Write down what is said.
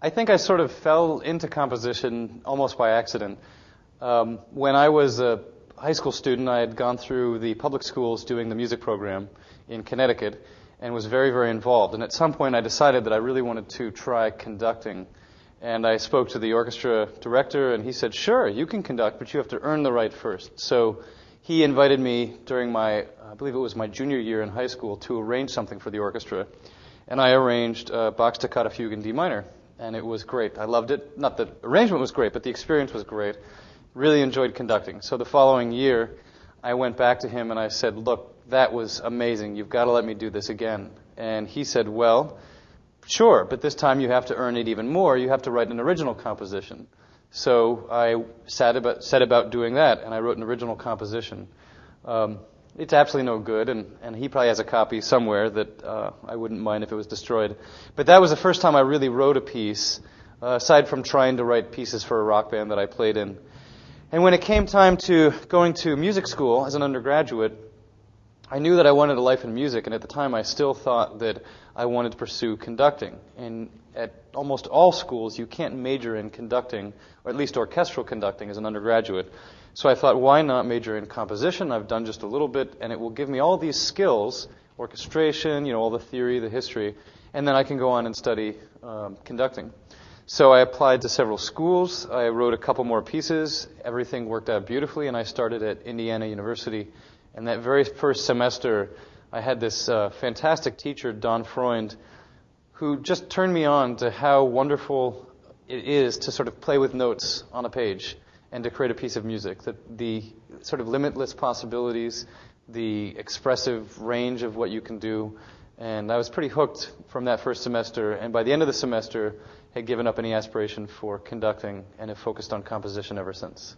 I think I sort of fell into composition almost by accident. When I was a high school student, I had gone through the public schools doing the music program in Connecticut and was very, very involved. And at some point I decided that I really wanted to try conducting. And I spoke to the orchestra director, and he said, sure, you can conduct, but you have to earn the right first. So he invited me during I believe it was my junior year in high school, to arrange something for the orchestra. And I arranged Bach's Toccata Fugue in D minor. And it was great. I loved it. Not the arrangement was great, but the experience was great. Really enjoyed conducting. So the following year, I went back to him and I said, look, that was amazing. You've got to let me do this again. And he said, well, sure, but this time you have to earn it even more. You have to write an original composition. So I set about doing that, and I wrote an original composition. It's absolutely no good, and he probably has a copy somewhere that I wouldn't mind if it was destroyed. But that was the first time I really wrote a piece, aside from trying to write pieces for a rock band that I played in. And when it came time to going to music school as an undergraduate, I knew that I wanted a life in music, and at the time I still thought that I wanted to pursue conducting. And at almost all schools, you can't major in conducting, or at least orchestral conducting as an undergraduate. So I thought, why not major in composition? I've done just a little bit, and it will give me all these skills, orchestration, all the theory, the history, and then I can go on and study conducting. So I applied to several schools. I wrote a couple more pieces. Everything worked out beautifully, and I started at Indiana University. And that very first semester, I had this fantastic teacher, Don Freund, who just turned me on to how wonderful it is to sort of play with notes on a page and to create a piece of music. The sort of limitless possibilities, the expressive range of what you can do. And I was pretty hooked from that first semester. And by the end of the semester, had given up any aspiration for conducting and have focused on composition ever since.